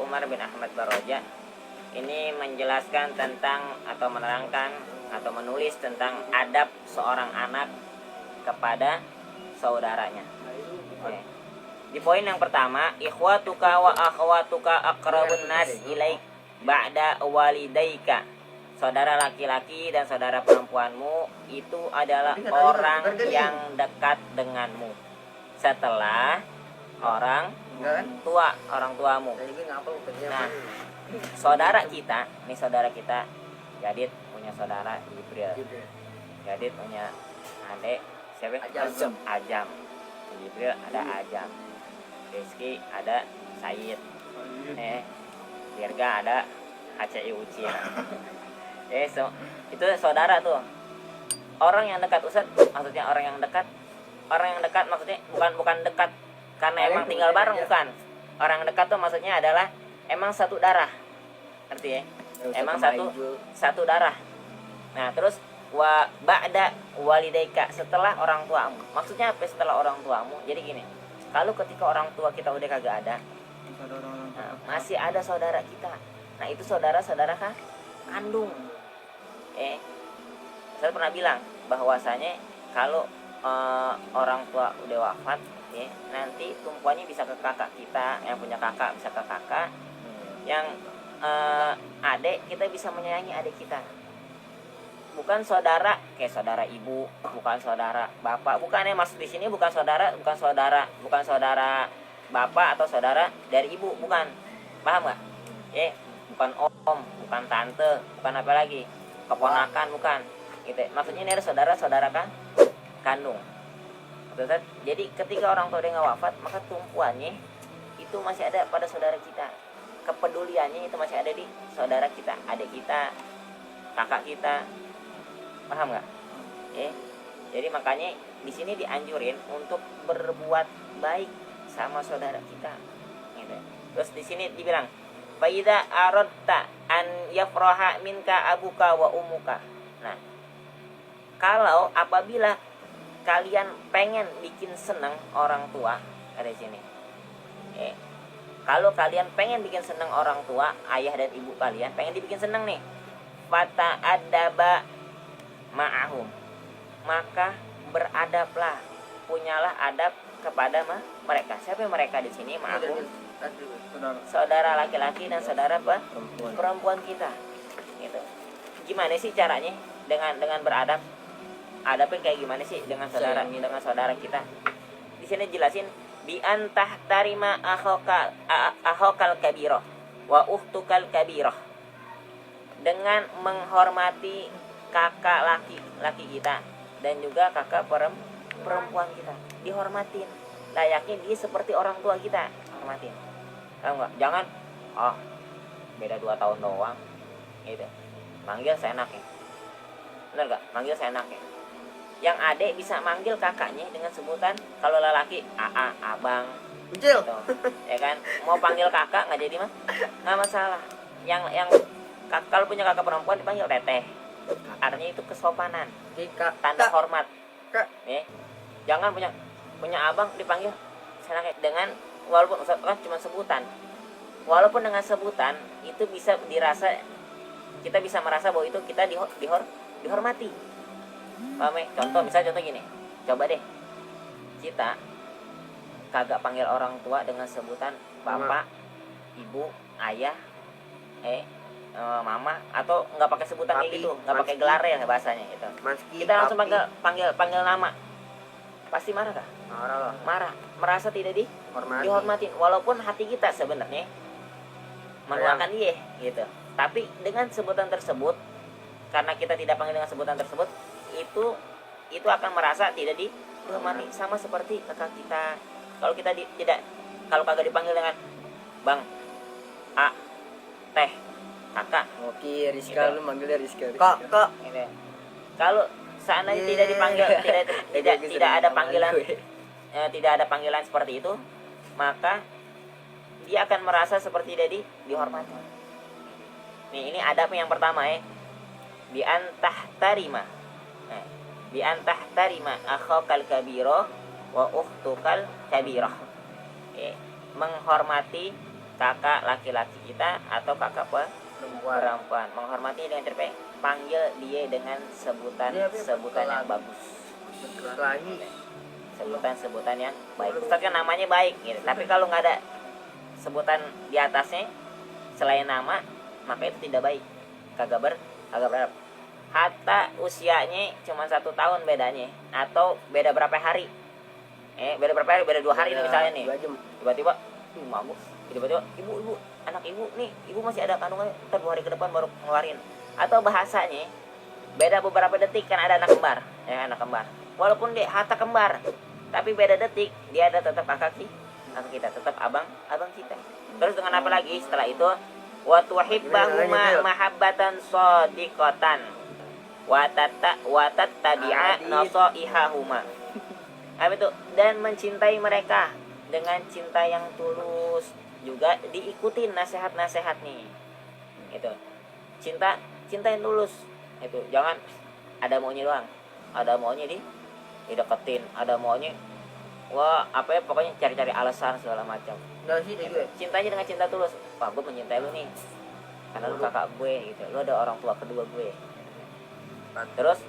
Umar bin Ahmad Baroja ini menjelaskan tentang atau menerangkan atau menulis tentang adab seorang anak kepada saudaranya. Oke. Di poin yang pertama, ikhwatuka wa akhwatuka aqrabun nas ilaik ba'da walidaika. Saudara laki-laki dan saudara perempuanmu itu adalah orang yang dekat denganmu setelah orang tuamu. Nah, saudara kita, nih saudara kita, Jadid punya saudara Jibril. Jadid punya adik siapa? Ajam. Jibril ada Ajam. Rizky ada Said. Dirga ada ACI Uci. Itu saudara tuh. Orang yang dekat, Ustaz, maksudnya orang yang dekat maksudnya bukan dekat karena emang tinggal bareng, bukan. Orang dekat tuh maksudnya adalah emang satu darah. Ngerti ya? Emang satu darah. Nah, terus wa ba'da walidaika, setelah orang tuamu. Maksudnya apa setelah orang tuamu? Jadi gini, kalau ketika orang tua kita udah kagak ada, masih ada saudara kita. Nah, itu saudara-saudara kandung. Saya pernah bilang bahwasanya kalau orang tua udah wafat, nanti tumpuannya bisa ke kakak kita, yang punya kakak bisa ke kakak, yang adik kita bisa menyayangi adik kita. Bukan saudara kayak saudara ibu, bukan saudara bapak, bukan ya, maksud di sini bukan saudara bapak atau saudara dari ibu, bukan. Paham nggak? Bukan om, bukan tante, bukan apa lagi, keponakan, bukan. Gitu. Maksudnya ini ada saudara-saudara kandung. Jadi ketika orang tua dia nggak wafat, maka tumpuannya itu masih ada pada saudara kita. Kepeduliannya itu masih ada di saudara kita, adik kita, kakak kita. Paham nggak? Jadi makanya di sini dianjurin untuk berbuat baik sama saudara kita. Gitu. Terus di sini dibilang, "Faida aradta an yafraha minka abuka wa umuka." Nah, kalau apabila kalian pengen bikin senang orang tua, ada di sini. Kalau kalian pengen bikin senang orang tua, ayah dan ibu kalian pengen dibikin senang nih, fata adaba ma'ahum, maka beradablah, punyalah adab kepada mereka. Siapa yang mereka di sini? Ma'ahum, saudara laki-laki dan saudara perempuan kita. Gitu. Gimana sih caranya dengan beradab? Adabnya kayak gimana sih dengan saudara kita? Di sini jelasin, bi antah tarima akhokal kabirah wa uhtukal kabirah, dengan menghormati kakak laki kita dan juga kakak perempuan kita, dihormatin layaknya dia seperti orang tua kita, hormatin. Tahu nggak? Jangan beda 2 tahun doang gitu, manggil seenaknya. Bener nggak? Manggil seenaknya. Yang adek bisa manggil kakaknya dengan sebutan, kalau lelaki abang, gitu. Ya kan? Mau panggil kakak nggak jadi mah nggak masalah. Yang kalau punya kakak perempuan dipanggil teteh, artinya itu kesopanan, tanda hormat. Jangan punya abang dipanggil senangnya dengan, walaupun kan cuma sebutan, walaupun dengan sebutan itu bisa dirasa, kita bisa merasa bahwa itu kita dihormati. Paham ya? Contoh gini, coba deh kita kagak panggil orang tua dengan sebutan bapak, ibu, ayah, mama, atau nggak pakai sebutan kayak gitu, nggak pakai gelar ya bahasanya itu. Kita langsung panggil nama, pasti marah kah? Marah, merasa tidak dihormatin, walaupun hati kita sebenarnya menuakan dia gitu. Tapi dengan sebutan tersebut, karena kita tidak panggil dengan sebutan tersebut, itu akan merasa tidak dihormati. Sama seperti kakak kita, kalau kita kalau kagak dipanggil dengan bang, teh, kakak, oke, Rizka gitu. Lu manggilnya Rizka. Kok gitu. Kalau seandainya tidak dipanggil, tidak ada panggilan, tidak ada panggilan seperti itu, maka dia akan merasa seperti tidak dihormati. Nih, ini adab yang pertama bi antah tarima. Bi antah tarima akhokal kabiro wa uhtukal kabirah. Menghormati kakak laki-laki kita atau kakak perempuan. Menghormati dengan cara panggil dia dengan sebutan yang bagus. Lagi. Sebutan yang baik. Ustaz kan namanya baik gitu. Tapi kalau nggak ada sebutan di atasnya selain nama, maka itu tidak baik. Kagak berharap. Hatta usianya cuma 1 tahun bedanya atau beda berapa hari. Beda berapa hari? Beda 2 hari nih misalnya nih. 2 jam. Tiba-tiba mabuk. Tiba-tiba ibu, anak ibu nih, ibu masih ada kandungan, ntar 2 hari ke depan baru ngeluarin. Atau bahasanya beda beberapa detik kan ada anak kembar, anak kembar. Walaupun dia hatta kembar, tapi beda detik dia ada tetap kakak kita, tetap abang kita. Terus dengan apa lagi setelah itu? Wa tuhibbahuma mahabbatan shadiqatan wa tattabi'a nasaihahuma. Apa itu? Dan mencintai mereka dengan cinta yang tulus, juga diikuti nasihat-nasihat nih. Itu. Cinta yang tulus. Itu jangan ada maunya doang. Ada maunya dideketin, ada maunya pokoknya cari-cari alasan segala macam. Enggak sih itu. Cintanya dengan cinta tulus. Wah, gue mencintai lu nih karena lu kakak gue gitu, lu ada orang tua kedua gue. Terus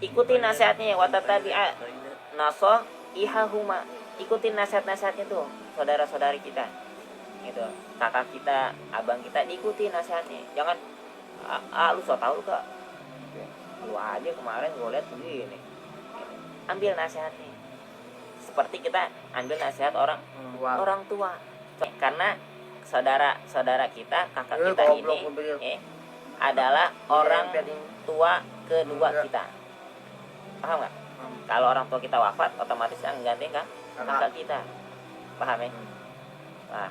ikuti nasihatnya, watatabi'a nasaihahuma. Ikutin nasihat-nasihatnya tuh saudara-saudari kita gitu, kakak kita, abang kita, diikuti nasihatnya. Jangan lu so tau lu kak, lu aja kemarin gue liat begini. Ambil nasihatnya seperti kita ambil nasihat orang tua, karena saudara kita, kakak kita ini adalah orang tua kedua kita. Paham nggak? Kalau orang tua kita wafat, otomatis yang ganti kan kakak kita. Paham ya? Nah,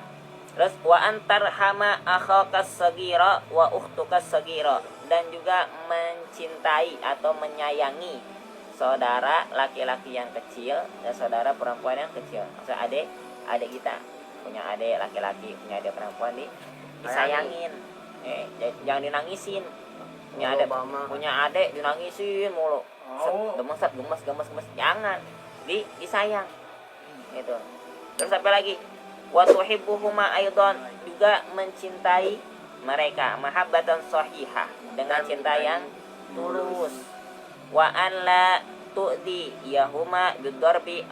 terus wa antarhama akhaka sagira wa ukhtuka sagira, dan juga mencintai atau menyayangi saudara laki-laki yang kecil dan saudara perempuan yang kecil. Maksudnya adik kita punya adik laki-laki, punya adik perempuan disayangin. Jangan dinangisin. Punya adik dinangisin mulu. Gemes. Jangan. Disayang. Itu. Terus apa lagi? Wa tuhibbuhuma aidan, juga mencintai mereka mahabbatan shahihah, dengan cinta yang tulus. Wa an la tu'di yahuma bidarbi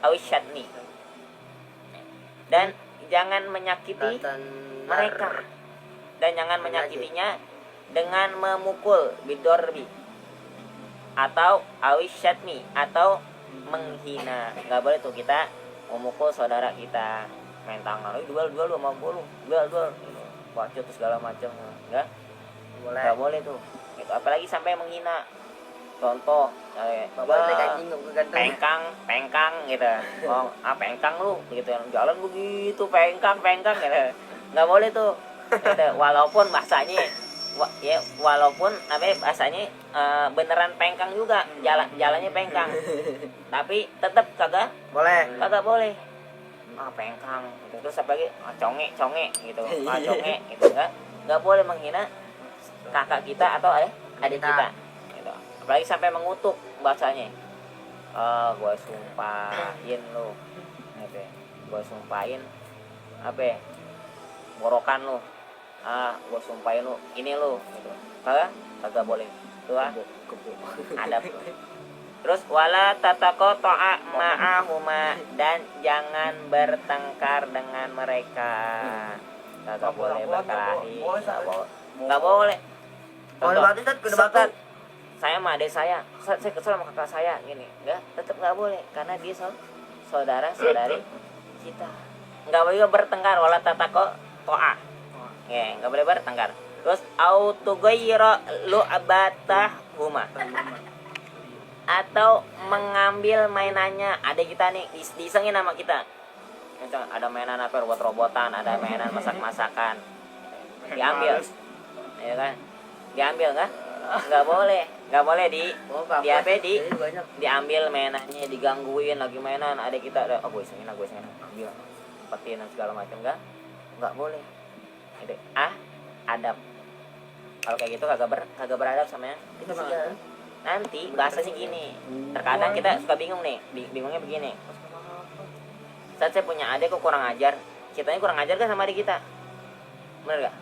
awisyatni, dan jangan menyakiti mereka, dan jangan menyakitinya dengan memukul bidarbi atau awisyatni, atau menghina. Nggak boleh tuh kita memukul saudara kita, main tangan, duel sama gue lu, duel bacot segala macam. Nggak boleh tuh. Itu apalagi sampai menghina. Contoh pengkang gitu. Pengkang lu gitu, jalan begitu pengkang gitu. Nggak boleh tuh. Gitu. Walaupun bahasanya bahasanya beneran pengkang juga, jalannya pengkang, tapi tetap kagak boleh. Pengkang gitu. Terus apa lagi? Conge gitu. Conge gitu. Nggak boleh menghina kakak kita atau adik kita gitu. Apalagi sampai mengutuk bahasanya. Gue sumpahin lu gitu. Gue sumpahin borokan lu. Gue sumpahin lu ini lu gitu. Kagak boleh. Itu adab. Terus wala tataqata'a ma'ahuma, dan jangan bertengkar dengan mereka. Kagak boleh berkelahi. Nggak boleh. Ustaz, saya sama adik saya kesel sama kakak saya gini. Tetap nggak boleh, karena dia saudara-saudari kita. Nggak boleh bertengkar, wala tataqata'a. Nggak boleh bertengkar. Terus autogaira lu'abatahuma, atau mengambil mainannya adik kita nih, disengin sama kita. Misal ada mainan robot-robotan, ada mainan masak-masakan, diambil, ya kan? Diambil nggak boleh diambil mainannya, digangguin lagi mainan adik kita. Gue isengin, ambil, petin segala macam, nggak boleh. Itu adab. Kalau kayak gitu kagak beradab sama yang kecil. Nanti bahasanya gini, terkadang kita suka bingung nih, bingungnya begini. Saat saya punya adik kok kurang ajar, kitanya kurang ajar kan sama adik kita, bener gak?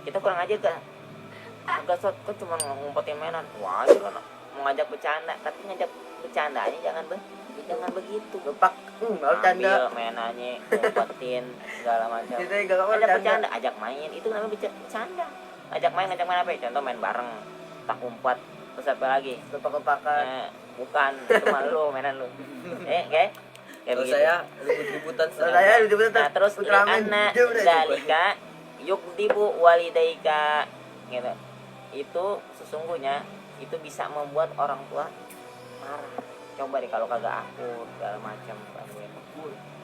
Kita kurang ajar kan? Agak sot kan cuma ngumpetin mainan, wajar kan mau ngajak bercanda, tapi ngajak bercandanya jangan begitu. Lepak, mau canda. Ambil mainannya, ngumpetin segala macam. Kita gak mau Ajak canda. bercanda, ajak main, itu namanya bercanda. Ajak main apa ya? Contoh main bareng, tak umpet, terus apa lagi? Lepak-lepakan. Bukan, itu mah lu mainan lu. Kayak Kalau begitu. saya ribut-ributan Kalau saya udah betul. Nah terus anak dalika yukdibu walidaika gitu. Itu sesungguhnya itu bisa membuat orang tua marah. Coba deh kalau kagak akur segala macam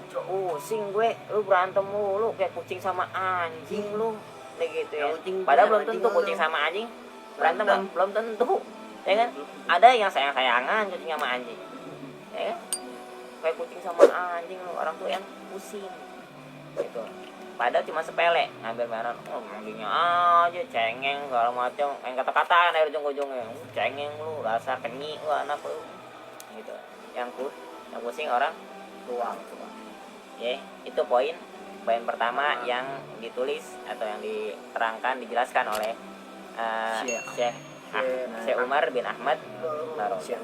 pusing gue, lu berantem mulu kayak kucing sama anjing lu kayak gitu ya. Padahal belum tentu kucing sama anjing berantem kan? Belum tentu, ya kan? Ada yang sayang-sayangan kucing sama anjing, ya kan? Kayak kucing sama anjing lu, orang tuh yang pusing gitu. Padahal cuma sepele, ngambil mainan, manggilnya aja cengeng segala macam, main kata-kata dari ujung-ujungnya, cengeng lu, dasar kenyi lu anak lu, gitu. Yang pusing orang tua. Ya, itu poin pertama yang ditulis atau yang diterangkan, dijelaskan oleh Syekh Umar bin Ahmad Baroka.